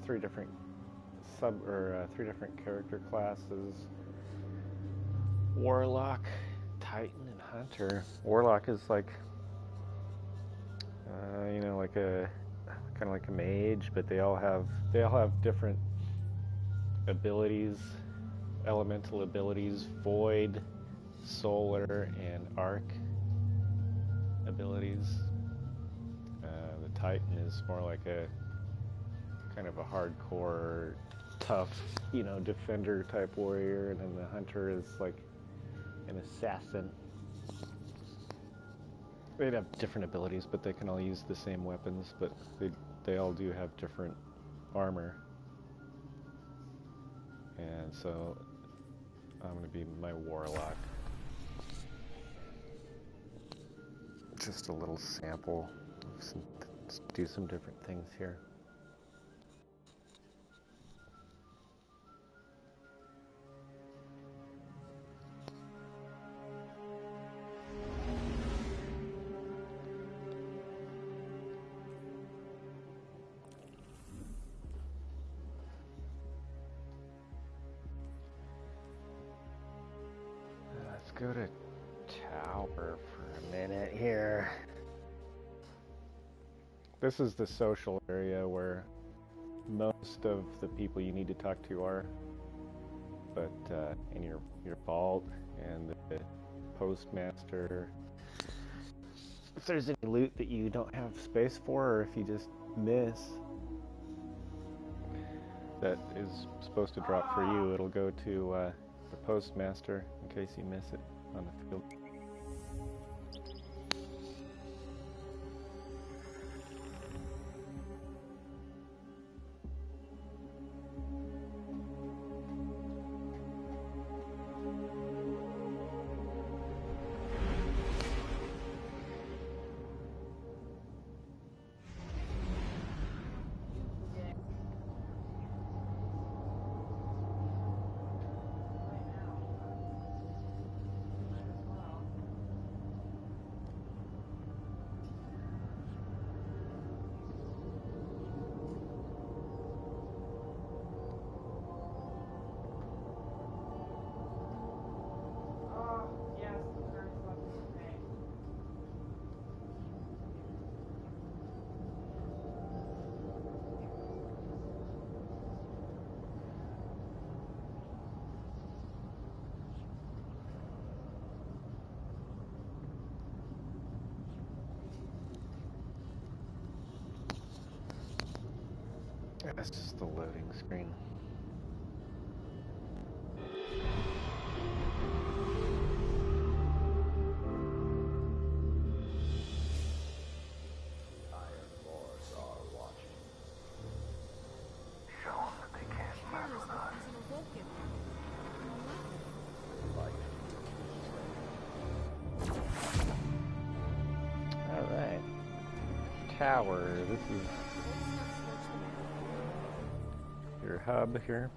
three different three different character classes: Warlock, Titan, and Hunter. Warlock is like, like a kind of like a mage, but they all have different abilities, elemental abilities: void, solar, and arc abilities. The Titan is more like a kind of a hardcore, tough, defender type warrior, and then the Hunter is like an assassin. They'd have different abilities, but they can all use the same weapons, but they all do have different armor. And so I'm going to be my Warlock. Just a little sample. Let's do some different things here. Let's go to Tower for a minute here. This is the social area where most of the people you need to talk to are, but in your vault and the postmaster. If there's any loot that you don't have space for, or if you just miss, that is supposed to drop for you, it'll go to the postmaster in case you miss it on the field. That's just the loading screen. Iron Force are watching. Show them that they can't mess with us. All right. Tower. This is your hub here.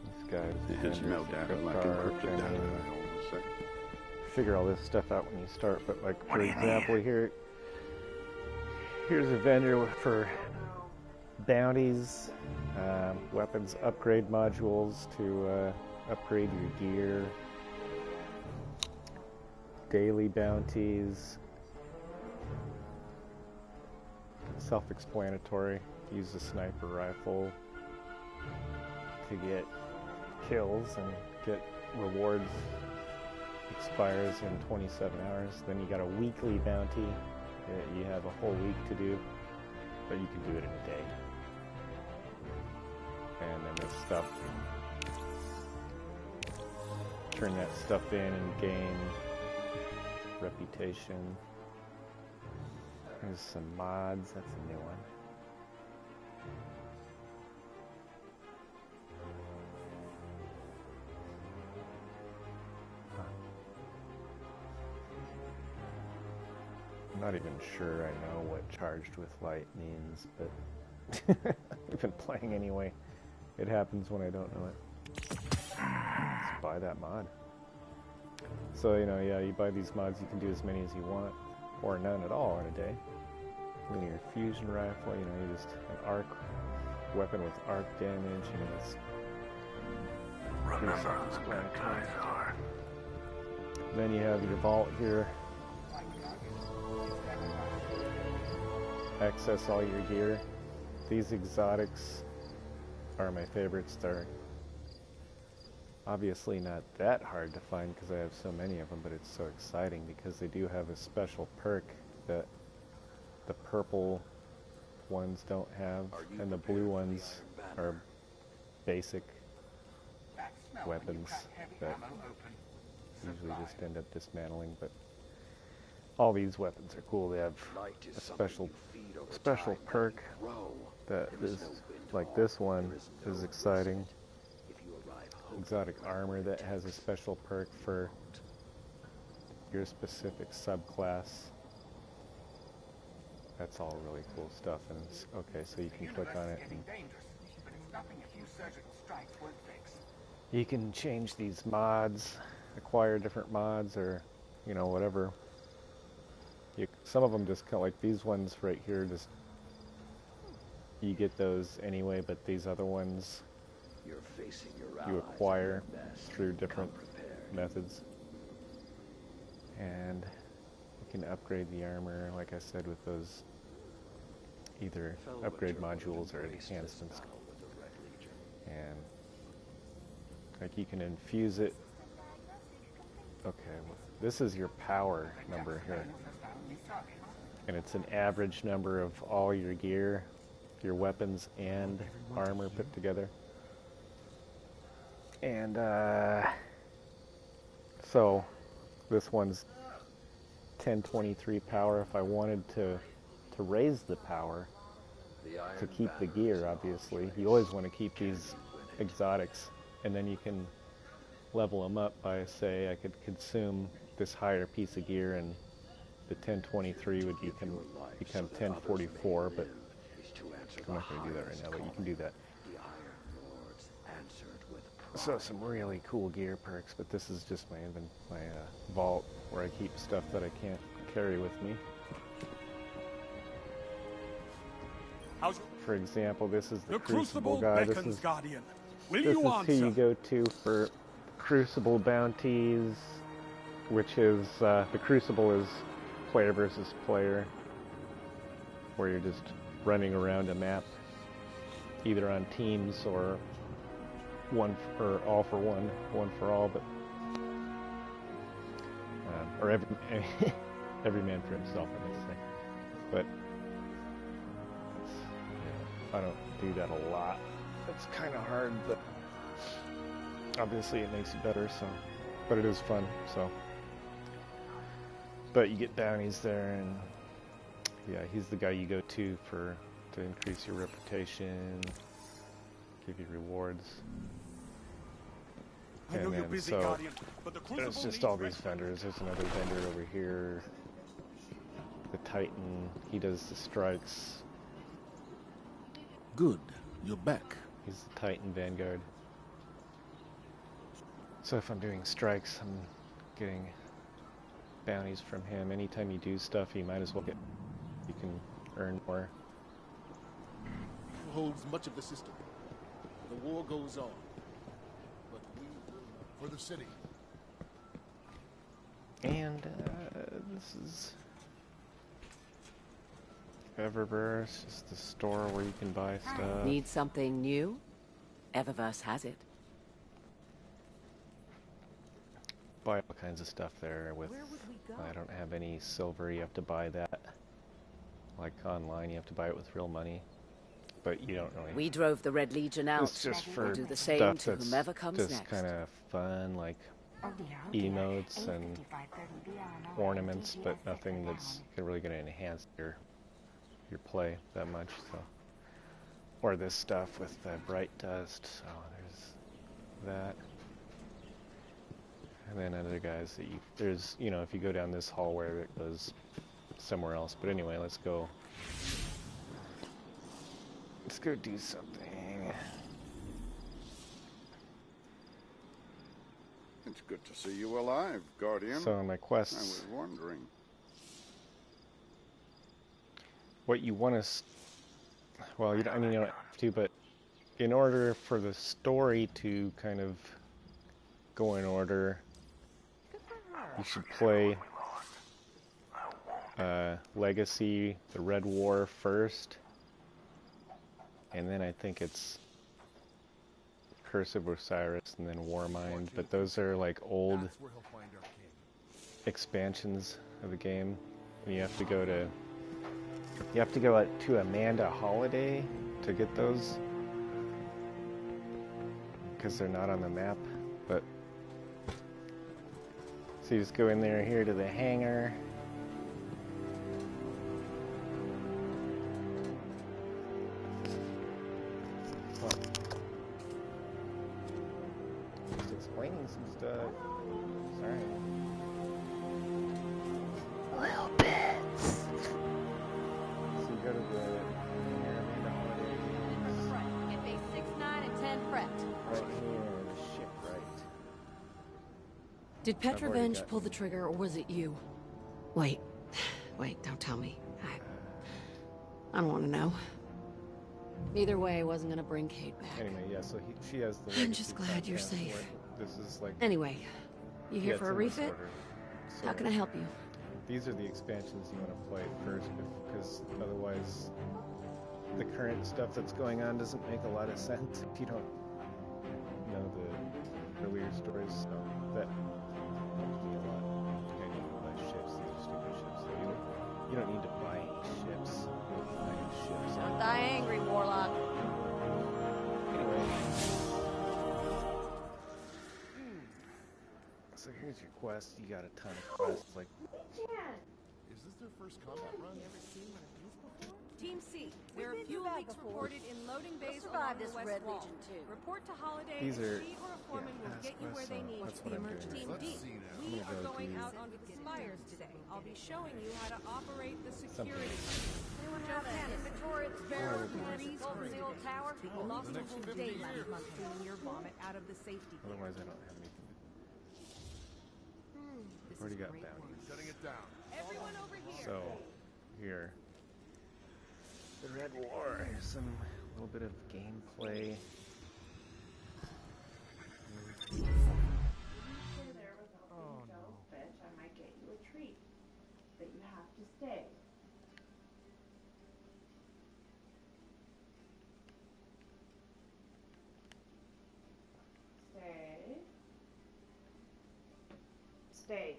This guy's It's meltdown like encrypted data. Figure all this stuff out when you start, but like for example here's a vendor for bounties, weapons upgrade modules to upgrade your gear, daily bounties. Self-explanatory. Use a sniper rifle to get kills and get rewards. Expires in 27 hours. Then you got a weekly bounty that you have a whole week to do, but you can do it in a day. And then this stuff, turn that stuff in and gain reputation. There's some mods, that's a new one. Huh. I'm not even sure I know what charged with light means, but I've been playing anyway. It happens when I don't know it. Let's buy that mod. So, yeah, you buy these mods, you can do as many as you want, or none at all in a day. linear fusion rifle, you know, just an arc weapon with arc damage, you know, it's Remember who the good guys are. Then you have your vault here. Access all your gear. These exotics are my favorites. They're obviously not that hard to find because I have so many of them, but it's so exciting because they do have a special perk that the purple ones don't have, and the blue ones are basic weapons that usually just end up dismantling, but all these weapons are cool. They have a special perk that is like this one is exciting. Exotic armor that has a special perk for your specific subclass. That's all really cool stuff. And it's, okay, so you can click on it and you can change these mods, acquire different mods, or you know, whatever. Some of them just kind of like these ones right here, just you get those anyway, but these other ones you acquire through different methods. And you can upgrade the armor, like I said, with those either upgrade modules or enhancements. And like you can infuse it. Okay, well, this is your power number here. And it's an average number of all your gear, your weapons and armor put together. And so this one's 1023 power. If I wanted to raise the power to keep the gear, obviously you always want to keep these exotics, and then you can level them up by, say, I could consume this higher piece of gear and the 1023 would become 1044, but I'm not going to do that right now, but you can do that. So some really cool gear perks, but this is just my vault where I keep stuff that I can't carry with me. For example, this is the Crucible guy. This is who you go to for Crucible bounties, which is the Crucible is player versus player, where you're just running around a map, either on teams or one for all for one, one for all, but or every man for himself, I might say. But it's, you know, I don't do that a lot. It's kind of hard, but obviously it makes you better. So, but it is fun. So, but you get bounties there, and yeah, he's the guy you go to increase your reputation, give you rewards. And then, so, there's just all these vendors. There's another vendor over here, the Titan. He does the strikes. Good, you're back. He's the Titan Vanguard. So if I'm doing strikes, I'm getting bounties from him. Anytime you do stuff, you might as well you can earn more. Holds much of the system. The war goes on. But we for the city. And this is Eververse, just the store where you can buy stuff. Need something new? Eververse has it. Buy all kinds of stuff there with, I don't have any silver, you have to buy that. Like online, you have to buy it with real money. But you don't really... We drove the Red Legion out. It's just for we'll do the same stuff to whomever comes just next. kind of fun, like emotes and ornaments, but nothing that's really going to enhance your play that much. So, or this stuff with the bright dust. So there's that, and then other guys that there's, you know, if you go down this hallway, it goes somewhere else. But anyway, let's go do something. It's good to see you alive, Guardian. So my quests. I was wondering. what you want to, well, you don't, I mean, you don't have to, but in order for the story to kind of go in order, you should play Legacy, the Red War first, and then I think it's Curse of Osiris and then Warmind, but those are like old That's where he'll find our king. expansions of the game, and you have to go to Amanda Holiday to get those because they're not on the map. But so you just go in there here to the hangar. Just explaining some stuff. Sorry. Little bits. So you go to the Amanda Holiday. Get base 6, 9, and 10 prepped. Right here, the shipwright. Did I've already Petrovenge got- pull the trigger, or was it you? Wait. Wait, don't tell me. I don't want to know. Either way, I wasn't gonna bring Kate back. Anyway, yeah, so she has the I'm just legacy glad you're podcast safe. where This is like... Anyway, you yeah, here it's for a in this refit? order. How So can I help you? these are the expansions you want to play first, because otherwise the current stuff that's going on doesn't make a lot of sense if you don't know the earlier stories. So that helps me a lot. Okay, you don't buy ships, these are stupid ships. So you don't need to buy ships. You don't buy ships. Don't die angry, Warlock. Anyway. So here's your quest. You got a ton of quests. Like, Is this their first combat run? Team C, there are fuel leaks reported in loading bays along survived the this west Red wall. Legion too. Report to Holiday These and are- she or a foreman will past get you where quests, they so need that's you. what I'm doing. Team Let's D, see now. we I'm are gonna go going do out onto the spires today. I'll be showing you how to operate the security. Anyone have an inventory of spare goodies from the old tower? We lost a whole day last month cleaning your vomit out of the safety gear. otherwise I don't have anything. This Already is got great bounties. Shutting it down. Everyone over here. So, here. The Red War. Here's some little bit of gameplay. Oh no. Bitch, I might get you a treat. But you have to stay. Stay. Stay.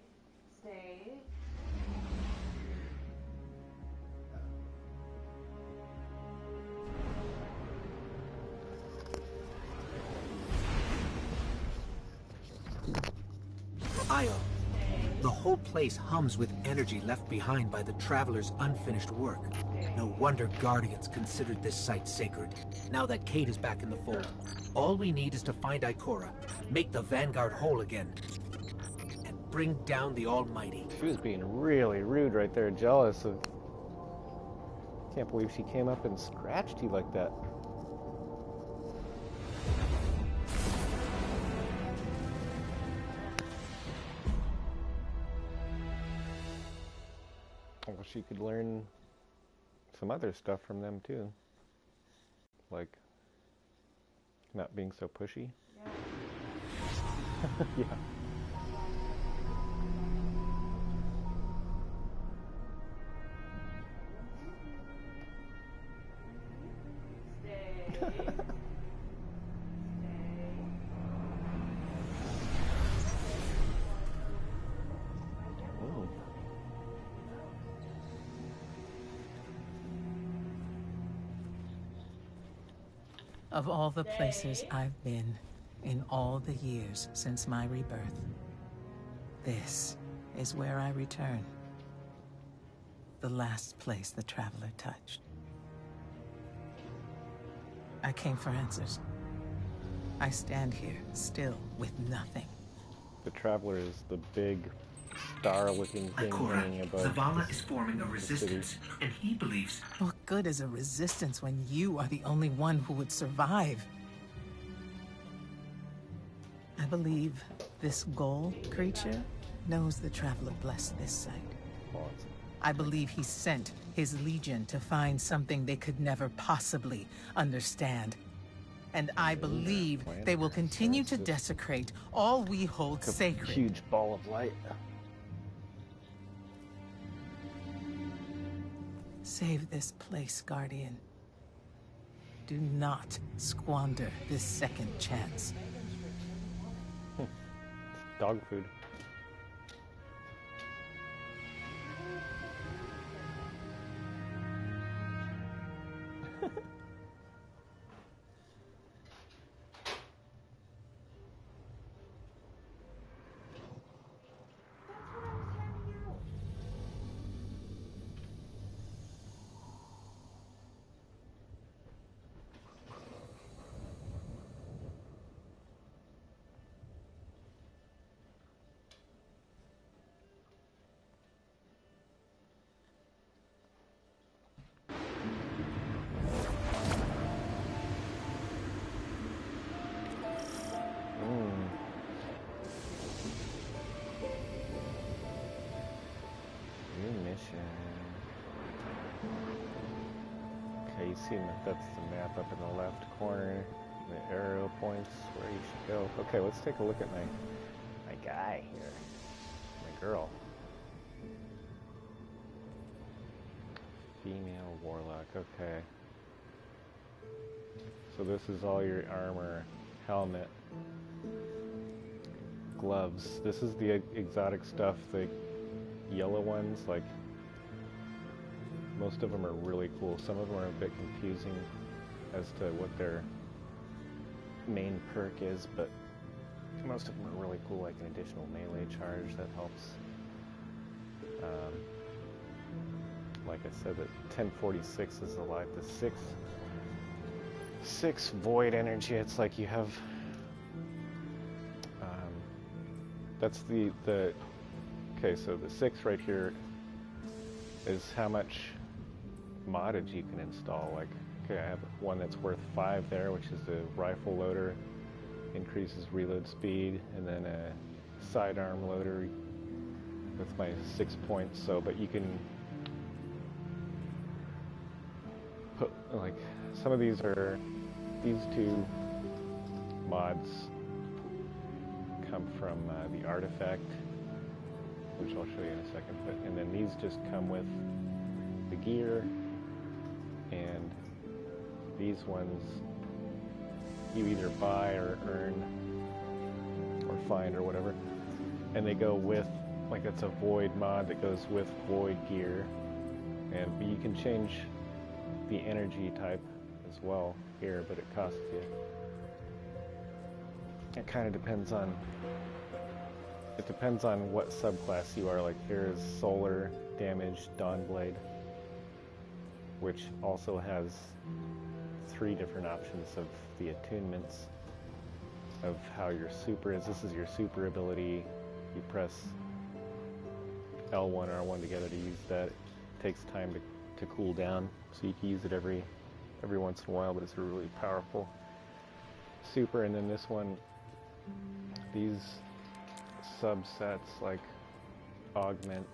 Stay. Io. The whole place hums with energy left behind by the Traveler's unfinished work. No wonder Guardians considered this site sacred. Now that Kate is back in the fold, all we need is to find Ikora, make the Vanguard whole again, and bring down the Almighty. She was being really rude right there, jealous of... Can't believe she came up and scratched you like that. Well, she could learn some other stuff from them too. Like not being so pushy. Yeah. Stay. Stay. Ooh. Of all the places I've been in all the years since my rebirth, this is where I return. The last place the Traveler touched. I came for answers. I stand here, still, with nothing. The Traveler is the big star-looking thing hanging Ikora, above Zavala the- is forming a the resistance, city. and he believes... What good is a resistance when you are the only one who would survive? I believe this Ghoul creature knows the Traveler blessed this site. Well, it's I believe he sent his legion to find something they could never possibly understand. And I believe they will continue to desecrate all we hold sacred. Huge ball of light. Save this place, Guardian. Do not squander this second chance. Dog food. Okay, you see that's the map up in the left corner. The arrow points where you should go. Okay, let's take a look at my guy here. My girl. Female warlock, okay. So this is all your armor, helmet, gloves. This is the exotic stuff, the yellow ones, like most of them are really cool. Some of them are a bit confusing as to what their main perk is, but most of them are really cool, like an additional melee charge that helps. Like I said, the 1046 is alive. The six void energy. It's like you have. That's the. Okay, so the 6 right here is how much moddage you can install. Like, okay, I have one that's worth 5 there, which is the rifle loader, increases reload speed, and then a sidearm loader with my 6 points. So, but you can put, like, some of these two mods come from the artifact, which I'll show you in a second, and then these just come with the gear, and these ones you either buy or earn or find or whatever, and they go with, like, it's a void mod that goes with void gear, and you can change the energy type as well here, but it costs you. It kind of depends on what subclass you are. Like, here's Solar Damage Dawnblade, which also has 3 different options of the attunements of how your super is. This is your super ability. You press L1 or R1 together to use that. It takes time to cool down, so you can use it every once in a while, but it's a really powerful super. And then this one, these subsets like augment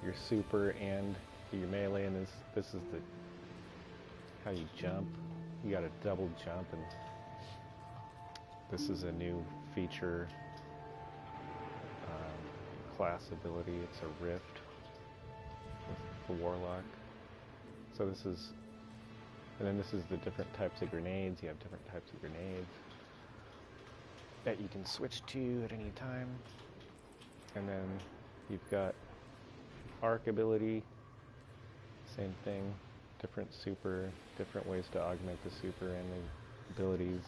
your super and your melee, and this is the how you jump. You got a double jump, and this is a new feature, class ability. It's a rift with the warlock. So this is, and then this is the different types of grenades. You have different types of grenades that you can switch to at any time. And then you've got arc ability, same thing, different super, different ways to augment the super and the abilities.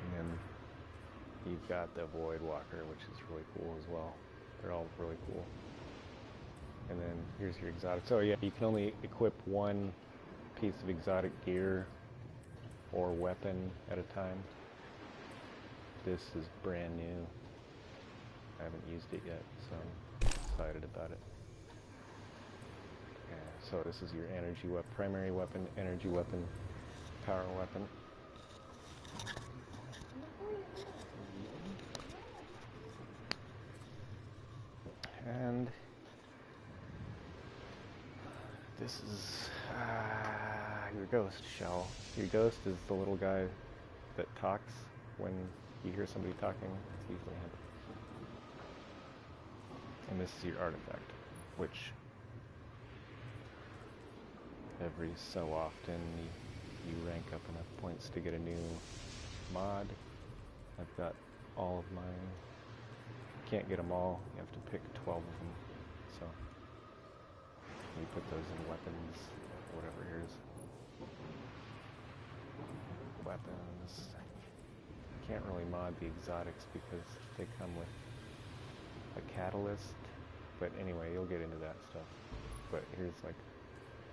And then you've got the Void Walker, which is really cool as well. They're all really cool. And then here's your exotic. So yeah, you can only equip one piece of exotic gear or weapon at a time. This is brand new. I haven't used it yet, so I'm excited about it. Yeah, so this is your energy weapon, primary weapon, energy weapon, power weapon. And This is your ghost shell. Your ghost is the little guy that talks when you hear somebody talking. It's usually him. And this is your artifact, which every so often you rank up enough points to get a new mod. I've got all of mine. Can't get them all. You have to pick 12 of them. So you put those in weapons, whatever yours. Weapons. Can't really mod the exotics because they come with a catalyst. But anyway, you'll get into that stuff. But here's like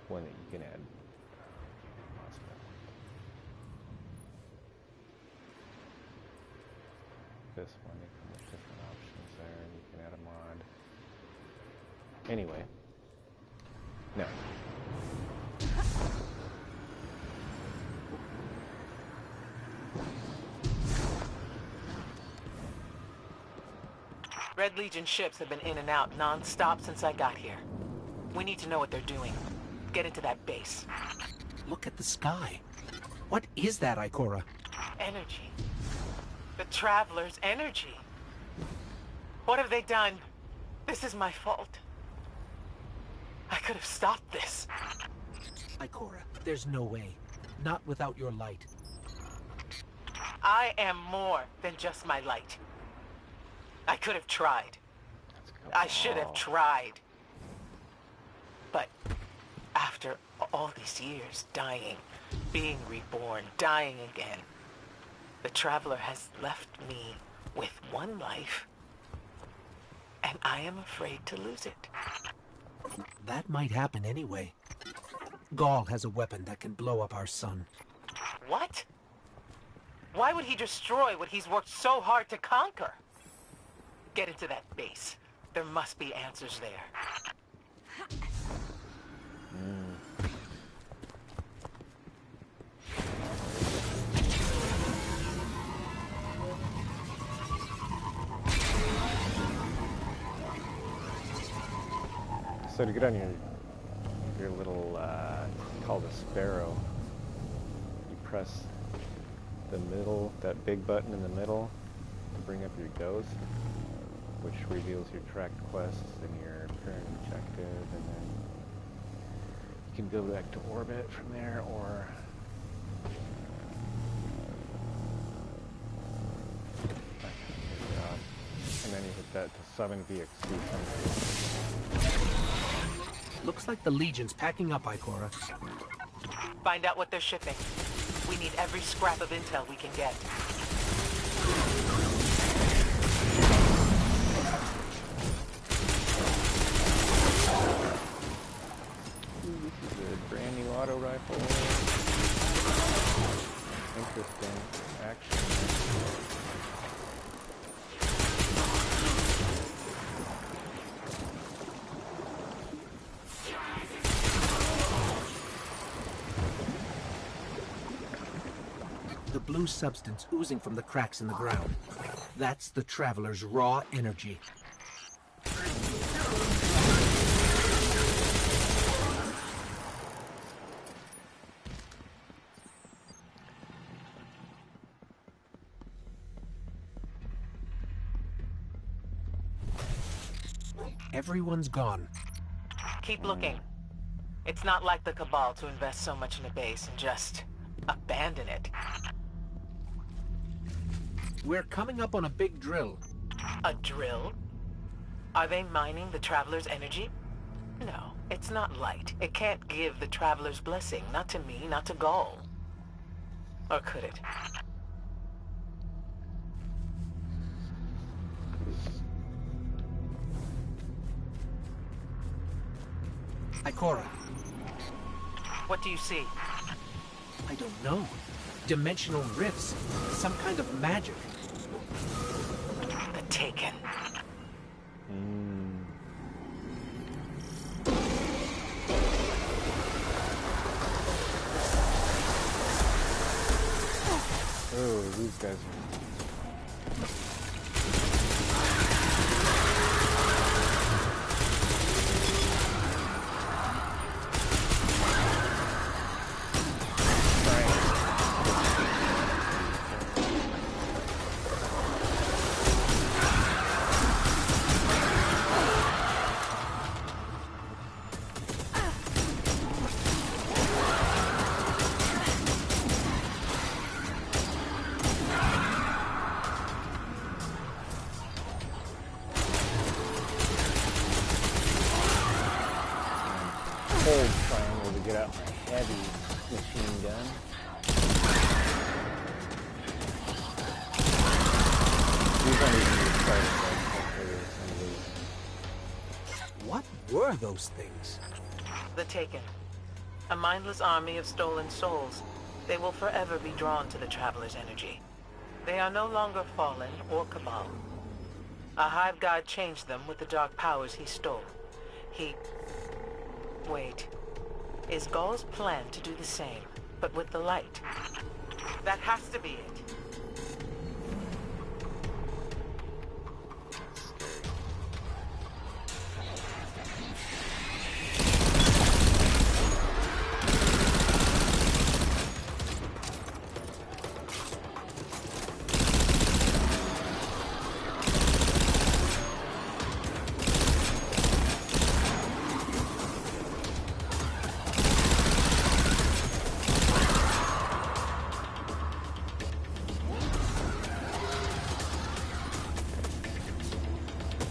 one that you can add. This one, they come with different options there, and you can add a mod. Anyway, no. Red Legion ships have been in and out non-stop since I got here. We need to know what they're doing. Get into that base. Look at the sky. What is that, Ikora? Energy. The Traveler's energy. What have they done? This is my fault. I could have stopped this. Ikora, there's no way. Not without your light. I am more than just my light. I could have tried. I should have tried. But after all these years, dying, being reborn, dying again, the Traveler has left me with one life, and I am afraid to lose it. That might happen anyway. Gaul has a weapon that can blow up our sun. What? Why would he destroy what he's worked so hard to conquer? Get into that base. There must be answers there. So to get on your little called a sparrow, you press the middle, that big button in the middle, to bring up your ghost, which reveals your tracked quests and your current objective, and then you can go back to orbit from there, or and then you hit that to summon VXC. Looks like the Legion's packing up, Ikora. Find out what they're shipping. We need every scrap of intel we can get. This is a brand new auto rifle. Interesting action. The blue substance oozing from the cracks in the ground. That's the Traveler's raw energy. Everyone's gone. Keep looking. It's not like the Cabal to invest so much in a base and just abandon it. We're coming up on a big drill. A drill? Are they mining the Traveler's energy? No, it's not light. It can't give the Traveler's blessing. Not to me, not to Gaul. Or could it? Ikora. What do you see? I don't know. Dimensional rifts. Some kind of magic. The Taken. Oh, these guys are... heavy machine gun. These aren't even your starting guns. What were those things? The Taken. A mindless army of stolen souls. They will forever be drawn to the Traveler's energy. They are no longer Fallen or Cabal. A Hive God changed them with the dark powers he stole. Wait. Is Ghaul's plan to do the same, but with the light? That has to be it.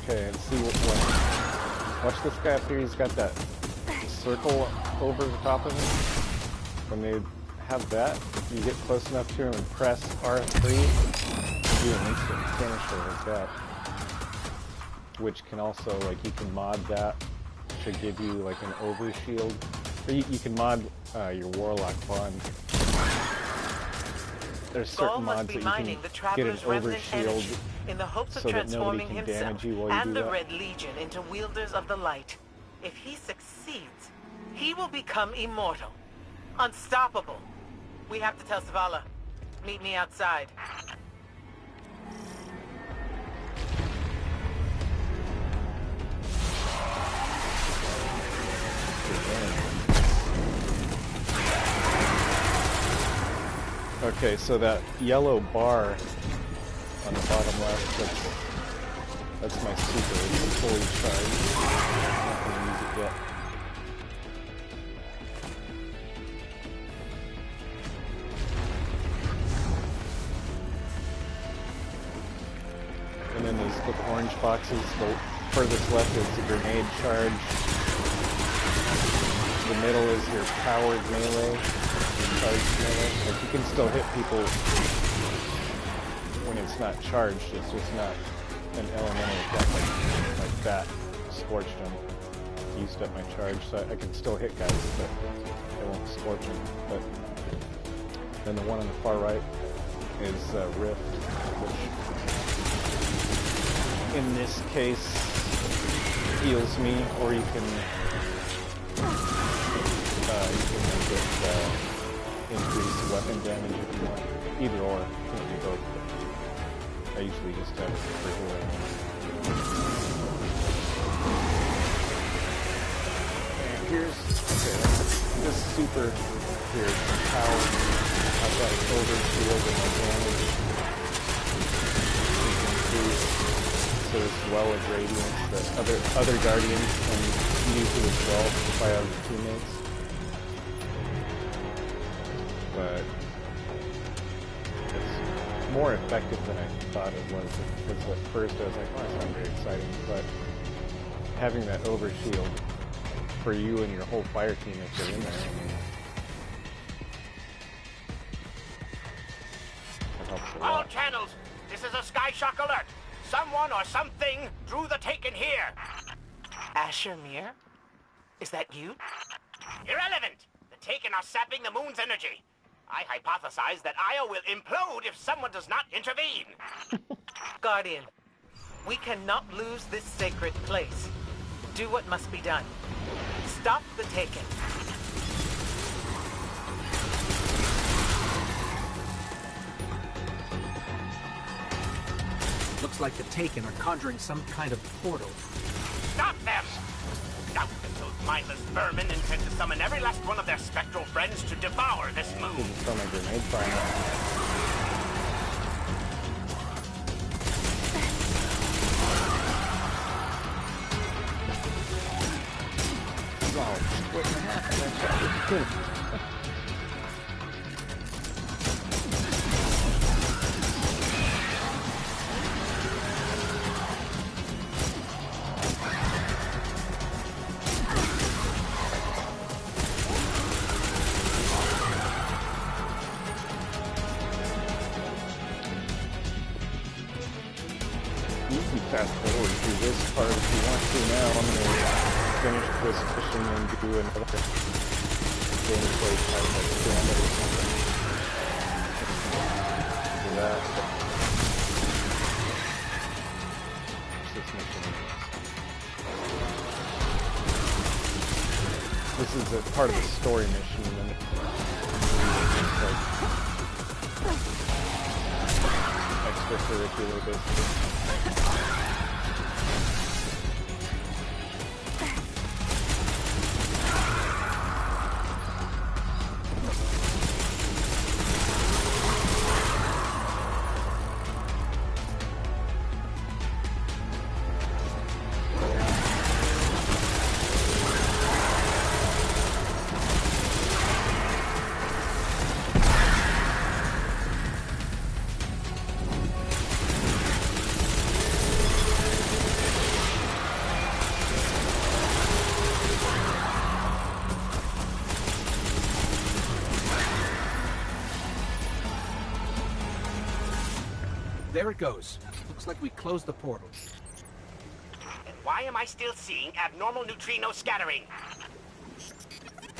Okay, and see watch this guy up here. He's got that circle over the top of him. When they have that, you get close enough to him and press R3, do an instant finisher like that. Which can also, like, you can mod that to give you like an overshield. Or you can mod your Warlock Bond. There's certain mods that you can get an overshield in the hopes of so that nobody transforming can himself damage you while you and do the that. Red Legion into wielders of the light. If he succeeds, he will become immortal, unstoppable. We have to tell Zavala. Meet me outside. Okay, so that yellow bar on the bottom left, that's my super. It's fully charged. I'm not going to use it yet. And then those little orange boxes, the furthest left is the grenade charge. The middle is your powered melee, your charged melee. Like, you can still hit people when it's not charged, it's just not an elemental attack like that. Scorched them. Used up my charge, so I can still hit guys, but I won't scorch them. But then the one on the far right is Rift, which in this case heals me, or you can make it increase weapon damage if you want. Either or, you can do both. I usually just have it for healing. And here's, okay, this super here, power. I've got a shoulder shield and my damage is increased, so as well as radiance that other guardians can use it as well by other teammates. But it's more effective than I thought it was. Because at first I was like, oh, that's not very exciting. But having that overshield for you and your whole fire team if they're in there, I mean, that helps a All lot. channels, this is a Skyshock alert. Someone or something drew the Taken here. Asher Mir? Is that you? Irrelevant. The Taken are sapping the moon's energy. I hypothesize that Io will implode if someone does not intervene. Guardian, we cannot lose this sacred place. Do what must be done. Stop the Taken. Looks like the Taken are conjuring some kind of portal. Stop them! Doubt that those mindless vermin intend to summon every last one of their spectral friends to devour this moon. Didn't throw my grenade fire. Wow, split in half and that shot was good. now I'm gonna finish this mission and do another gameplay type of Gambit or something. Do that. This mission. This is a part of the story mission, and then like extracurricular, basically. There it goes. Looks like we closed the portal. And why am I still seeing abnormal neutrino scattering?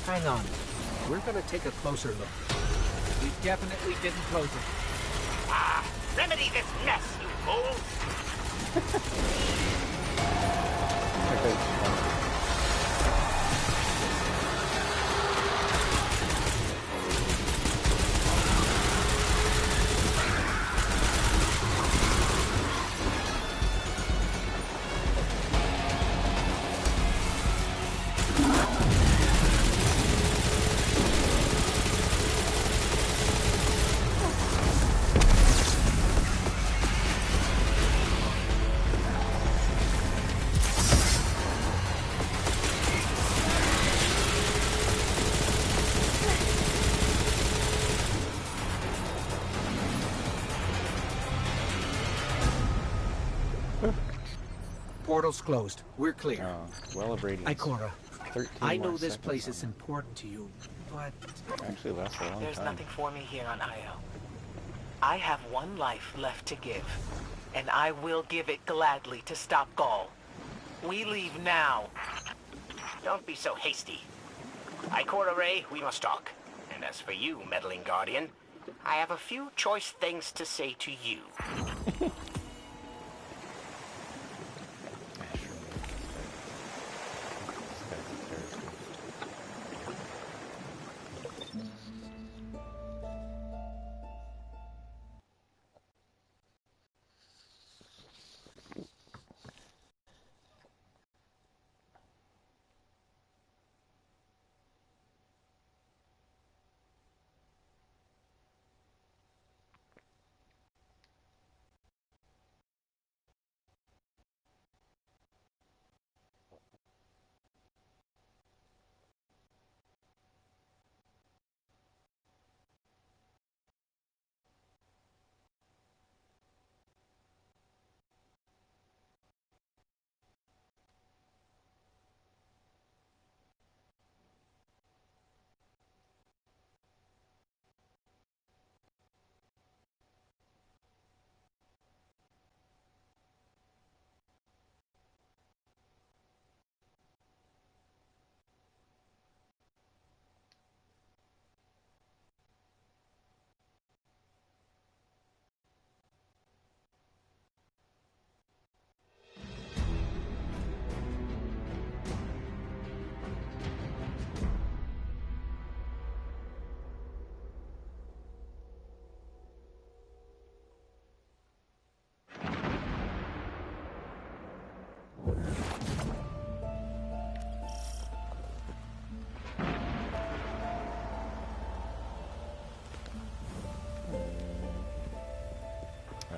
Hang on. We're gonna take a closer look. We definitely didn't close it. Ah, remedy this mess, you fool! Portal's closed. We're clear. Well of radiance. Ikora, I know this place is important to you, but... Actually lasts a long There's time. nothing for me here on Io. I have one life left to give, and I will give it gladly to stop Gaul. We leave now. Don't be so hasty. Ikora Rey, we must talk. And as for you, meddling Guardian, I have a few choice things to say to you.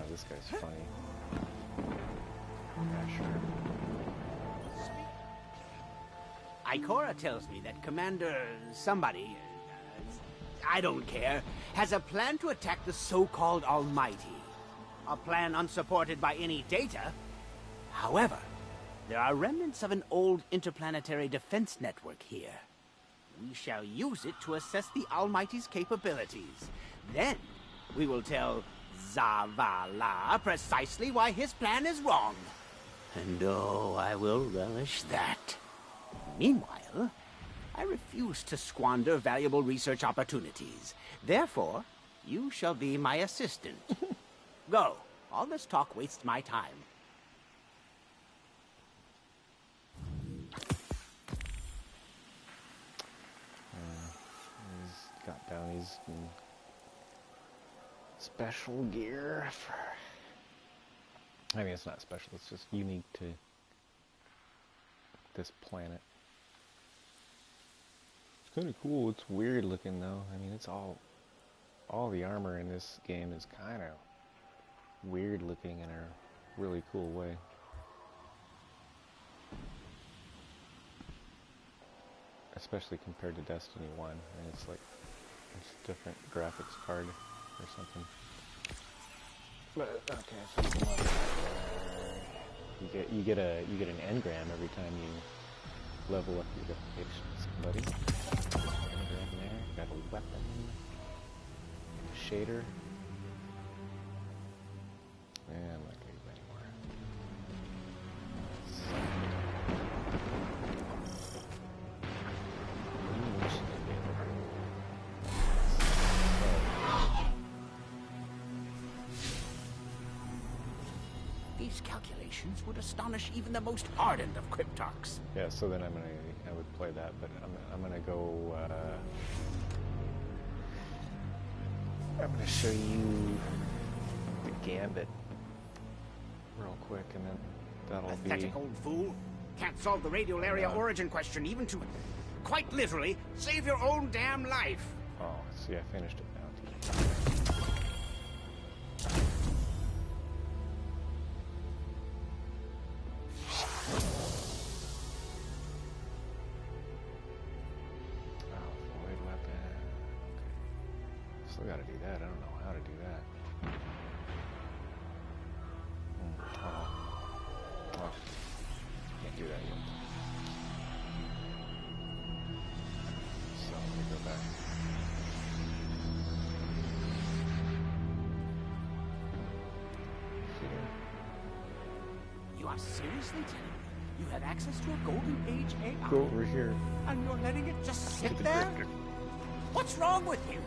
This guy's funny. Yeah, sure. Ikora tells me that Commander somebody, I don't care, has a plan to attack the so-called Almighty. A plan unsupported by any data. However, there are remnants of an old interplanetary defense network here. We shall use it to assess the Almighty's capabilities. Then, we will tell Zavala precisely why his plan is wrong. And oh, I will relish that. Meanwhile, I refuse to squander valuable research opportunities. Therefore, you shall be my assistant. Go. All this talk wastes my time. He's got Downey's special gear for... I mean, it's not special, it's just unique to this planet. It's kind of cool. It's weird looking, though. I mean, it's all the armor in this game is kind of weird looking in a really cool way. Especially compared to Destiny 1. And it's like, it's a different graphics card or something. But okay, so you get an engram every time you level up your reputation with somebody. Engram there, got a weapon, a shader, and I'm not gonna use anymore. These calculations would astonish even the most hardened of Cryptarchs. Yeah, so then I would play that, but I'm gonna go. I'm gonna show you the Gambit real quick, and then that'll be. Pathetic old fool! Can't solve the radial area origin question, even to, quite literally, save your own damn life. Oh, see, I finished it now. Still gotta do that. I don't know how to do that. Oh. Can't do that yet. So let me go back. You are seriously telling me you have access to a golden age AI? Go over here. And you're letting it just sit there? What's wrong with you?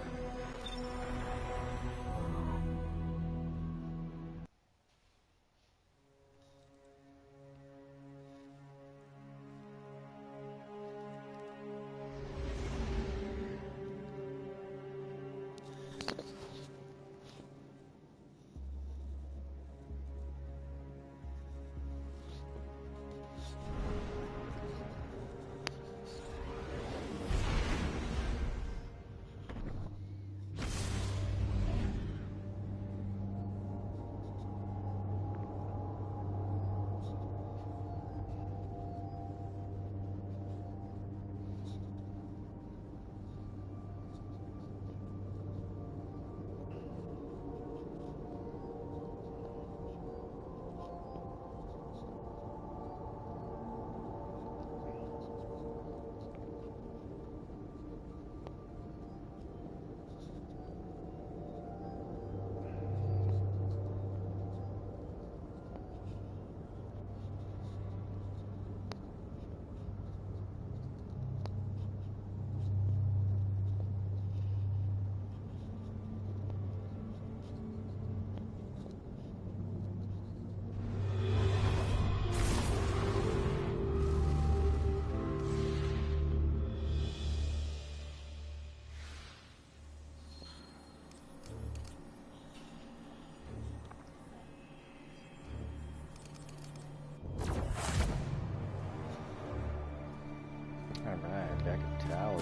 Alright, back at tower.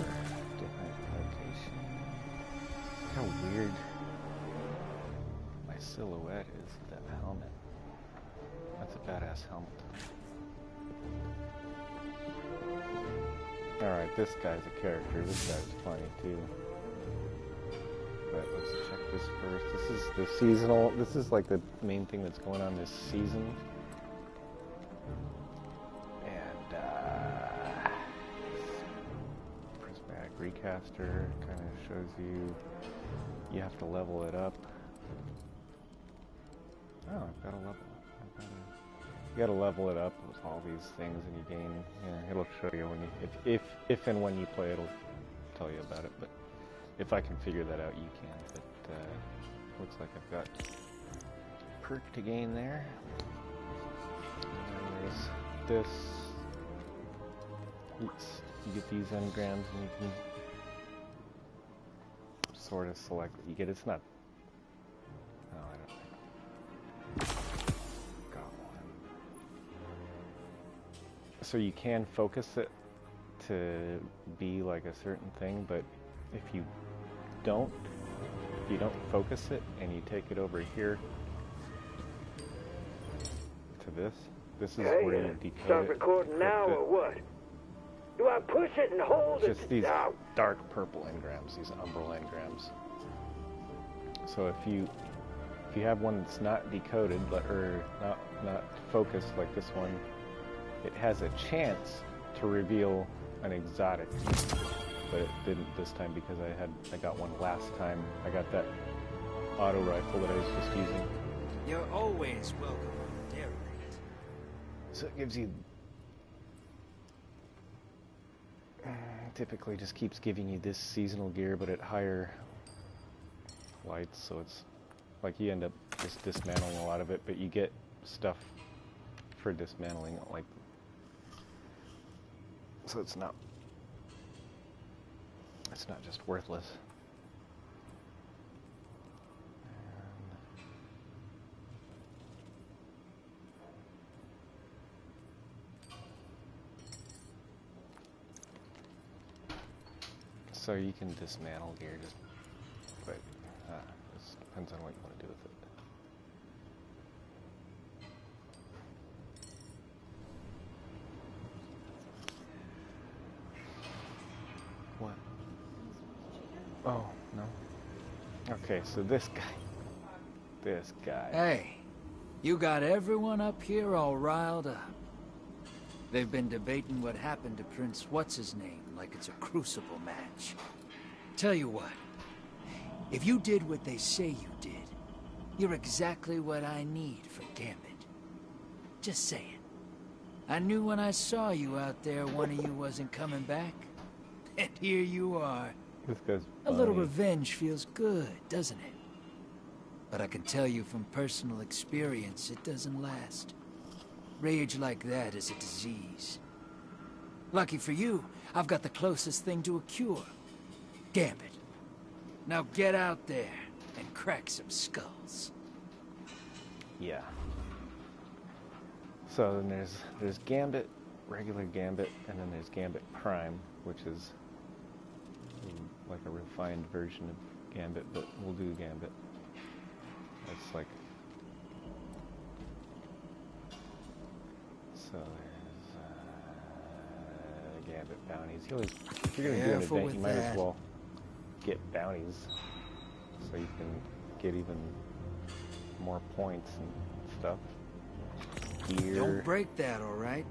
Different location. Look how weird my silhouette is with that helmet. That's a badass helmet. Alright, this guy's a character. This guy's funny too. But let's check this first. This is the seasonal. This is like the main thing that's going on this season. Recaster kind of shows you have to level it up. Oh, I've got to level. You gotta level it up with all these things, and you gain. It'll show you when you, if and when you play, it'll tell you about it. But if I can figure that out, you can. But looks like I've got perk to gain there. And there's this. You get these engrams, and you can sort of select what you get. It's not. Oh, I don't think. Got one. So you can focus it to be like a certain thing, but if you don't focus it and you take it over here to this is where you decode start it. Recording now or what? Do I push it and hold Just it? these dark purple engrams, these umbral engrams. So if you have one that's not decoded or not focused like this one, it has a chance to reveal an exotic. But it didn't this time because I got one last time. I got that auto rifle that I was just using. You're always welcome, derelict. So it gives you typically just keeps giving you this seasonal gear, but at higher lights, so it's like you end up just dismantling a lot of it, but you get stuff for dismantling it, like, so it's not just worthless. So you can dismantle gear, just, but it depends on what you want to do with it. What? Oh, no. Okay, so this guy. Hey, you got everyone up here all riled up. They've been debating what happened to Prince What's-His-Name like it's a crucible match. Tell you what, if you did what they say you did, you're exactly what I need for Gambit. Just saying. I knew when I saw you out there one of you wasn't coming back. And here you are. This guy's A little revenge feels good, doesn't it? But I can tell you from personal experience, it doesn't last. Rage like that is a disease. Lucky for you, I've got the closest thing to a cure. Gambit. Now get out there and crack some skulls. Yeah. So then there's Gambit, regular Gambit, and then there's Gambit Prime, which is like a refined version of Gambit, but we'll do Gambit. It's like, so there's Gambit bounties. If you're gonna do an event, you might as well get bounties, so you can get even more points and stuff. Gear. Don't break that, all right?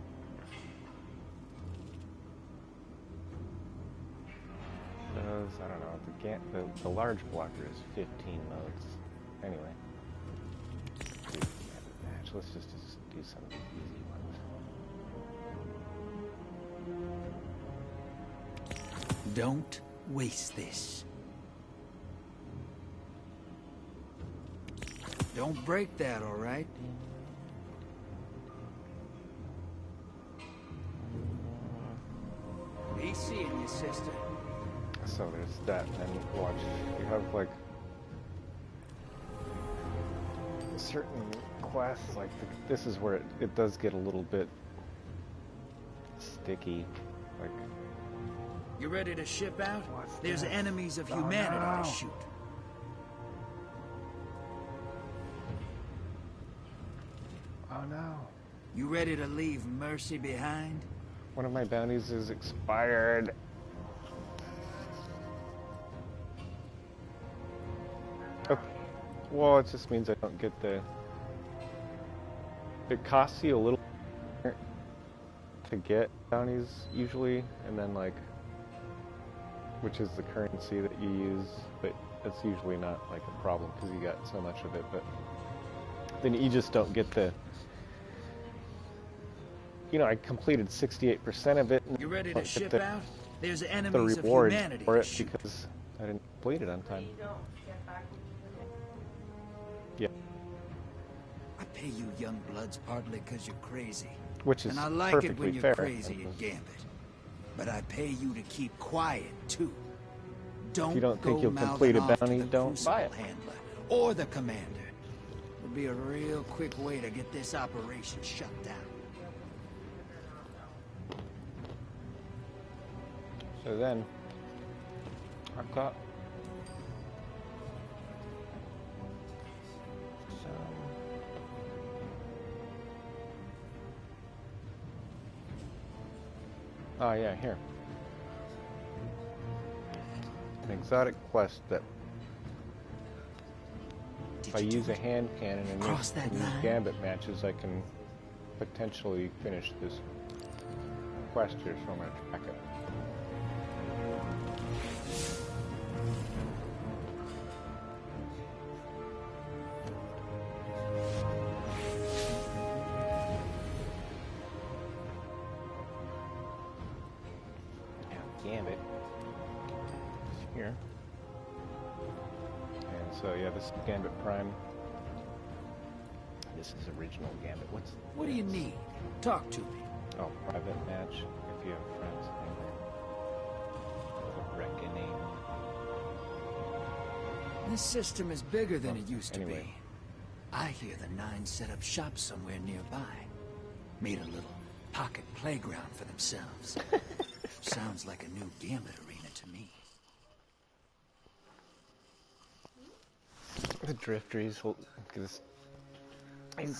I don't know. The large blocker is 15 modes. Anyway, let's just do some of the easy ones. Don't waste this. Don't break that, all right? Be seeing you, sister. So there's that, and watch. You have like certain quests, like this is where it does get a little bit sticky. Like, you ready to ship out? There's enemies of humanity to shoot. Oh no. You ready to leave mercy behind? One of my bounties is expired. Okay. Well, it just means I don't get the... It costs you a little to get bounties, usually, and then, like, which is the currency that you use, but it's usually not, like, a problem, because you got so much of it, but then you just don't get the you know, I completed 68% of it. And You ready to ship out? There's the enemies of reward humanity for to it shoot. because I didn't complete it on time. Yeah. I pay you young bloods partly because you're crazy. Which is and I like it perfectly when you're fair. crazy in Gambit. But I pay you to keep quiet, too. Don't If you don't think go you'll mouthing complete a off to bounty, the don't Crucible buy it. handler or the commander. It'll be a real quick way to get this operation shut down. So then, I've got some. Oh yeah, here. An exotic quest that if I use a hand cannon and use Gambit matches, I can potentially finish this quest here, so I'm going to track it. Gambit is here. And so yeah, this is Gambit Prime. This is original Gambit. What do you need? Talk to me. Oh, private match if you have friends. The Reckoning. This system is bigger than it used to anyway. be. I hear the Nine set up shop somewhere nearby. Made a little pocket playground for themselves. Sounds like a new Gambit arena to me. The Drifter, he's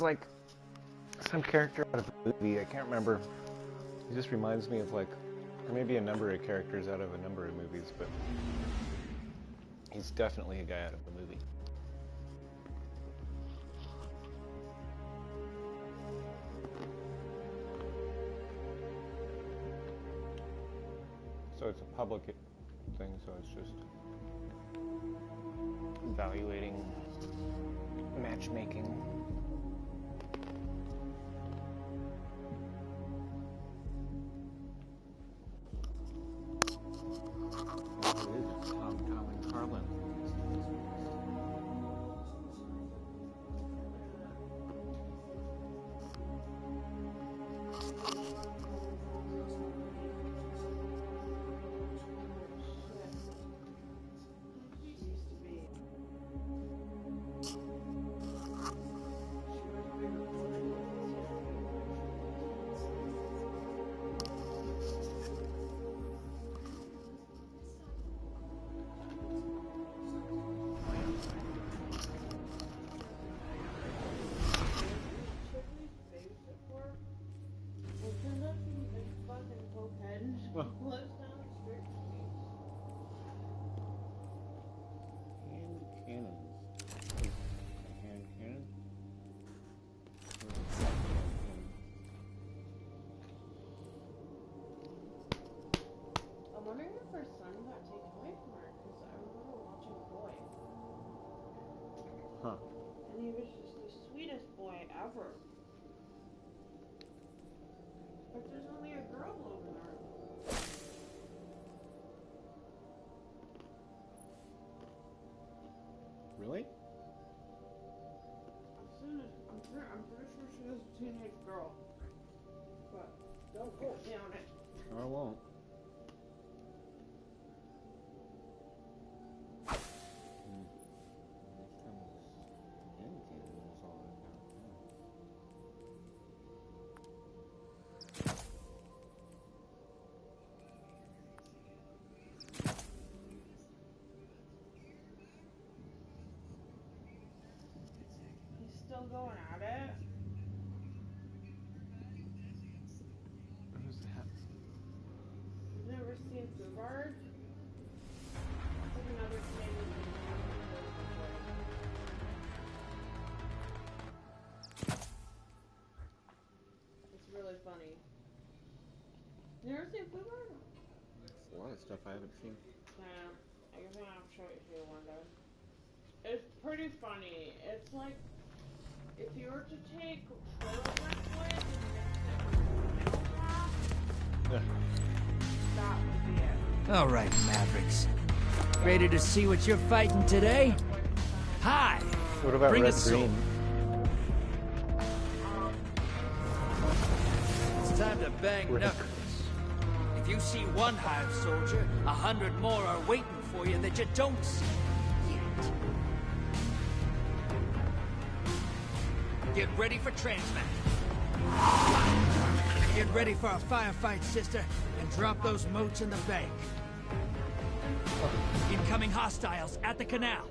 like some character out of a movie. I can't remember. He just reminds me of like, or maybe a number of characters out of a number of movies, but he's definitely a guy out of a movie. So it's a public thing, so it's just evaluating matchmaking. It is, it's Tom and Carlin. I'm wondering if her son got taken away from her, because I remember watching Boy. Huh. And he was just the sweetest boy ever. But there's only a girl over there. Really? I'm pretty sure she was a teenage girl. But don't quote me on it. I won't. He's still going at it. Who's that? You've never seen Fugard? It's like another Canadian movie. It's really funny. You never seen Fugard? A lot of stuff I haven't seen. Yeah, I guess I'm gonna have to show it to you one day. It's pretty funny. It's like if you were to take Trailer Park Boys and mix it with All right, Mavericks. Ready to see what you're fighting today? Hi! What about Bring red us green? It's time to bang knuckles. If you see one Hive soldier, 100 more are waiting for you that you don't see yet. Get ready for transmat. Get ready for a firefight, sister, and drop those motes in the bank. Incoming hostiles at the canal.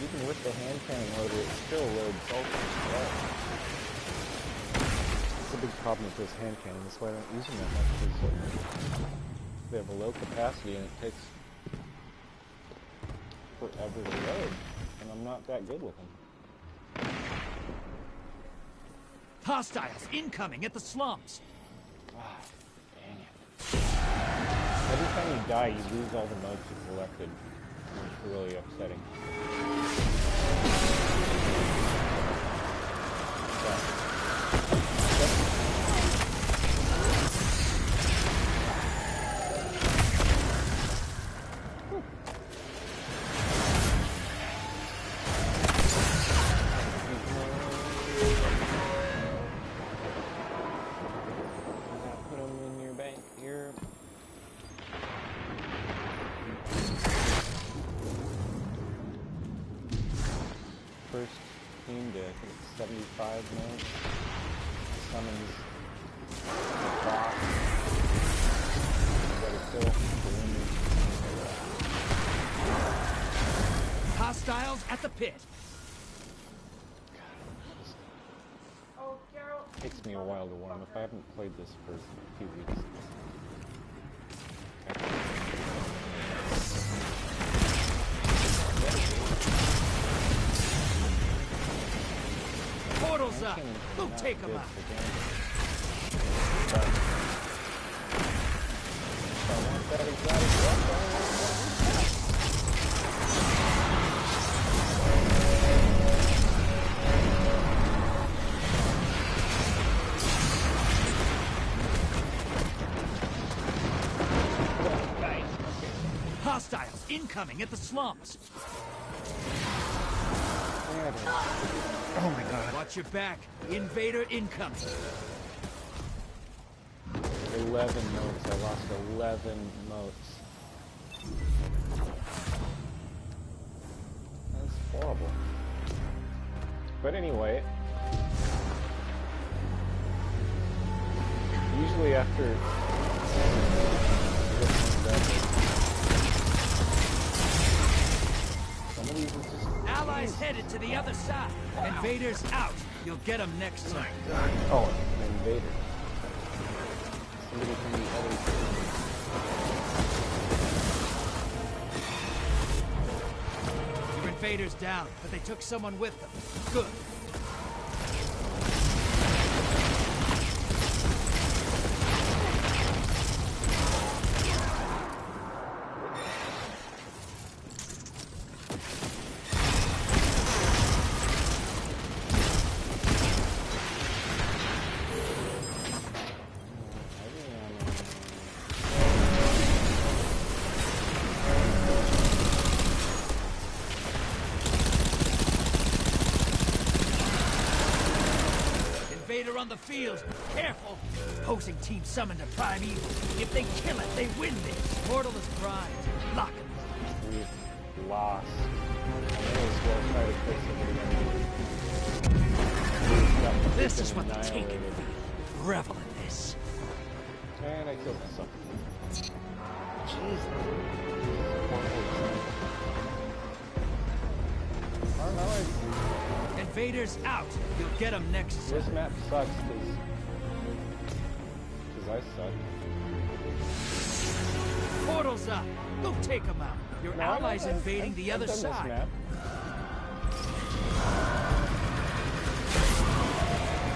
Even with the hand cannon loader, it still loads ultra slow. That's a big problem with this hand cannon. That's why I don't use them that much, because they have a low capacity and it takes forever to load. And I'm not that good with them. Hostiles incoming at the slums. Ah, dang it. Every time you die, you lose all the motes you collected. It's really upsetting. Put them in your bank here. First team to, I think it's 75 minutes. Summons the boss. Got a kill. Hostiles at the pit. It takes me a while to warm up. I haven't played this for a few weeks. Portals up. Go take them out. Hostiles incoming at the slums. Oh my god. Watch your back. Invader incoming. 11 motes. I lost 11 motes. That's horrible. But anyway, usually after somebody just Allies headed to the other side. Invaders out. You'll get them next time. Oh, an invader. Somebody from the other side. Your invaders down, but they took someone with them. Good. On the field. Careful! Opposing team summoned a primeval. If they kill it, they win this. Mortal is primed. Lock and load. We've lost. I may as well try to fix it. This is what the Taken feel. Revel in this. And I killed myself. Jeez. I don't know. Invaders out. You'll get them next time. This map sucks because I suck. Portal's up. Go take them out. Your allies invading the other side.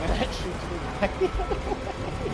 That shoots me back the other way.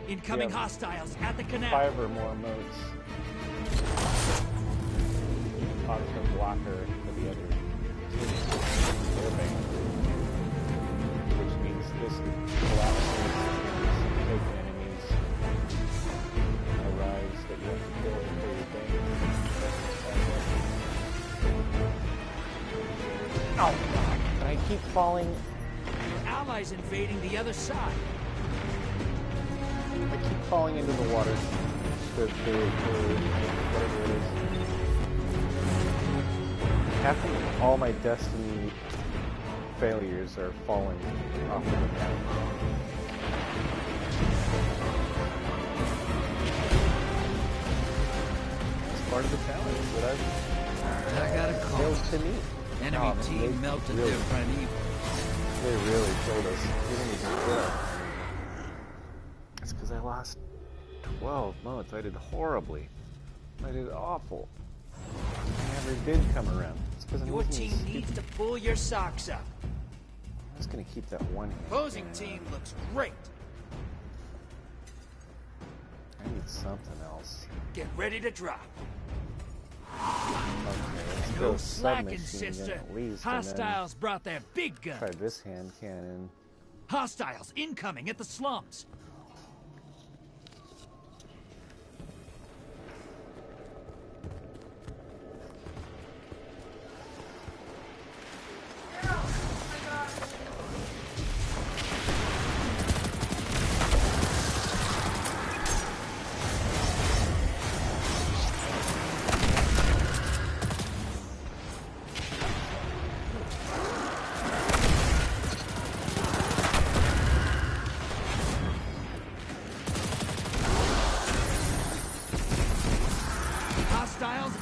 Incoming hostiles at the canal. 5 or more moats. Constant blocker for the other airbase, which means this collapses and taken enemies arise that you have to kill before your thing. Oh god! And I keep falling. Allies invading the other side. I keep falling into the water. Whatever it is. Half of all my Destiny failures are falling off of the map. It's part of the challenge that I got a call. failed to meet. Enemy team melted their front evil. They really killed us. We didn't even kill. It's because I lost 12 modes. I did horribly. I did awful. I never did come around. It's because your team needs to pull your socks up. I'm just gonna keep that one hand. Opposing team looks great. I need something else. Get ready to drop. Okay, let's no go slacking, submachine sister. gun at least, Hostiles brought their big gun. Try this hand cannon. Hostiles incoming at the slums.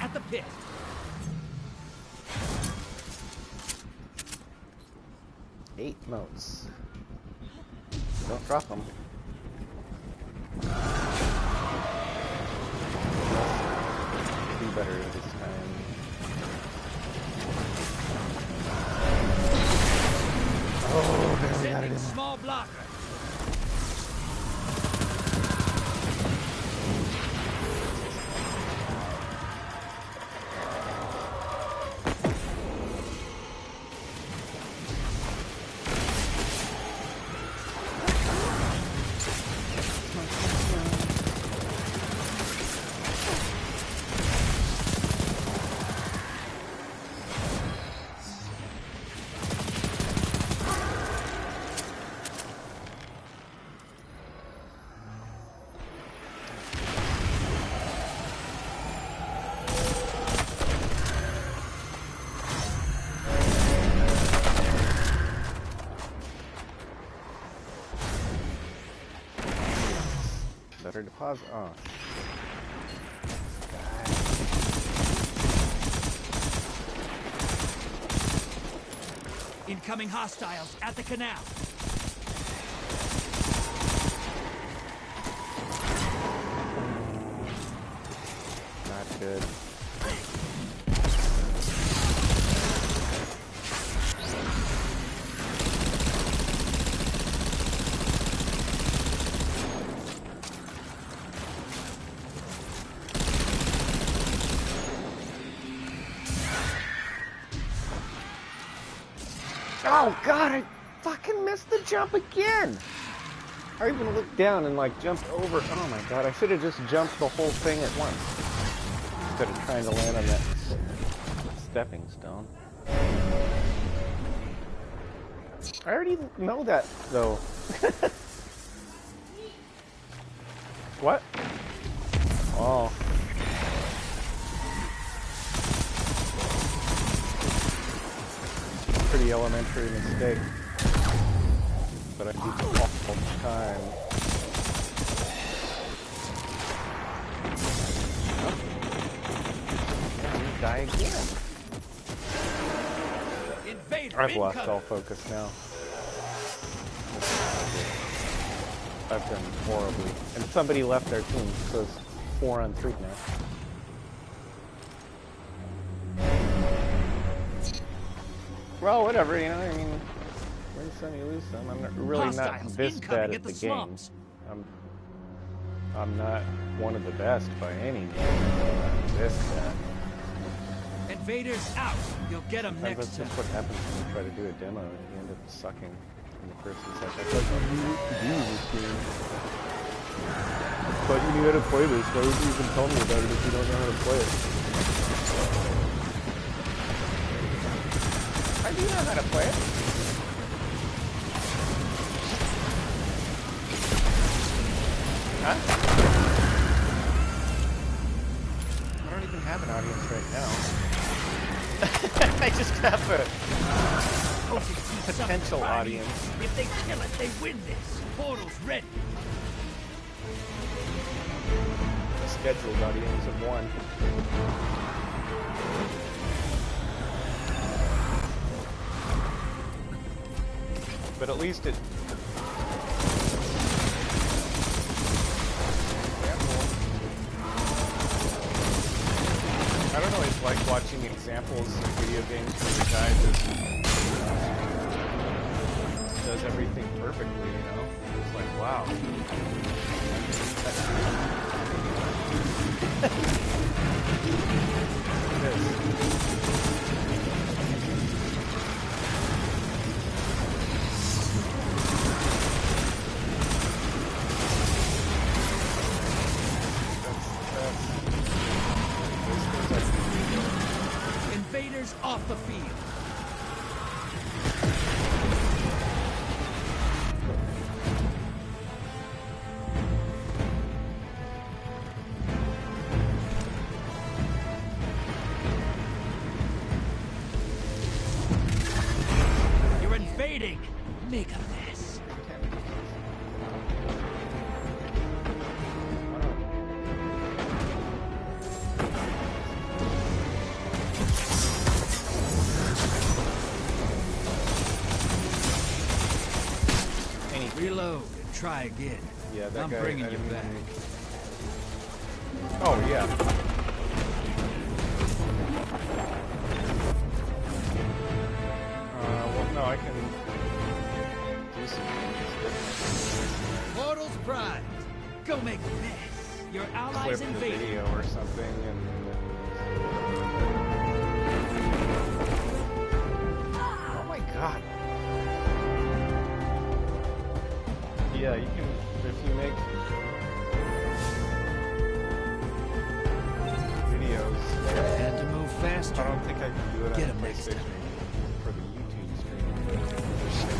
At the pit. Eight motes. Don't drop them. Do better this time. Oh, barely got it in. Small blocker. Better deposit. Oh. Incoming hostiles at the canal. Not good. Oh god, I fucking missed the jump again! I even looked down and like jumped over. Oh my god, I should have just jumped the whole thing at once. Instead of trying to land on that stepping stone. I already know that though. What? Oh. Pretty elementary mistake. But I do it all the time. Oh. You die again. I've lost all focus now. I've done horribly. And somebody left our team, so it's 4-on-3 now. Well, whatever, you know, I mean, win some, you lose some. I'm really not this bad at the game. I'm not one of the best by any means. I'm this bad. Invaders out! You'll get them next time. That's what happens when you try to do a demo and you end up sucking. And the person's like, I thought you knew what to do in this game. I thought you knew how to play this. Why would you even tell me about it if you don't know how to play it? I do know how to play it. Huh? I don't even have an audience right now. I just have a potential audience. If they kill it, they win this. Portal's ready. A scheduled audience of 1. But at least it... I don't always like watching examples of video games where the guy just does everything perfectly, you know? It's like, wow. Invaders off the field. You're invading. Make a mess. Reload and try again. Yeah, that I'm guy, bringing you back. Oh, yeah. Well, no, I can do some things. Portal's prize. Go make a mess. Your allies Clip the invaded. video or something and... Oh my god. Yeah, you can, if you make videos. Had to move faster. I don't think I can do it Get on him next PlayStation time. for the YouTube stream. But if you share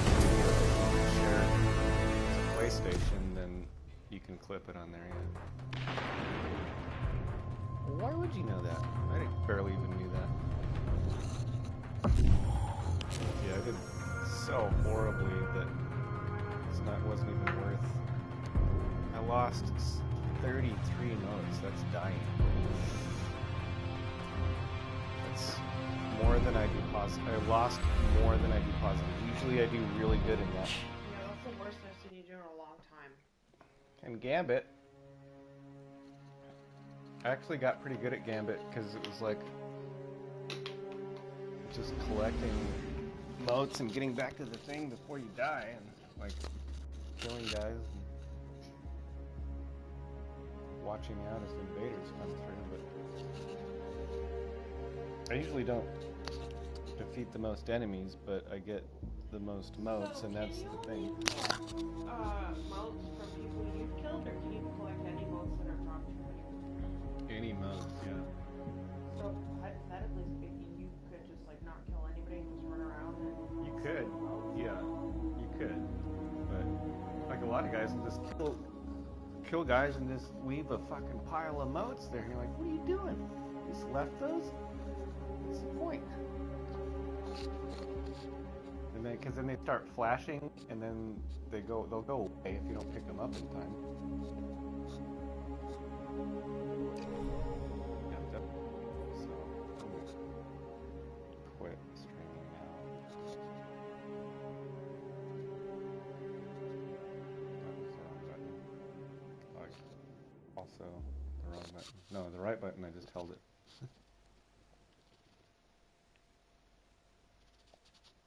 it's a PlayStation, then you can clip it on there, yeah. Why would you know that? I barely even knew that. Yeah, I did so horribly that wasn't even worth. I lost 33 notes. That's dying. That's more than I do positive. I lost more than I do positive. Usually I do really good in that. Yeah, that's the worst I've seen you do in a long time. And Gambit, I actually got pretty good at Gambit because it was like just collecting motes and getting back to the thing before you die and like killing guys and watching out as invaders come through. But I usually don't defeat the most enemies, but I get the most motes, and that's the thing. Motes from people you've killed, or can you collect any motes that are dropped from you? Any motes, yeah. So, hypothetically speaking, you could just, like, not kill anybody and just run around and... You could, yeah, you could. But, like, a lot of guys will just kill guys and just leave a fucking pile of motes there. And you're like, what are you doing? You just left those? What's the point? And then, because then they start flashing, and then they'll go away if you don't pick them up in time. Yeah, definitely. So, I'm gonna quit streaming now. That was the wrong button. Like, also the wrong button. No, the right button. I just held it.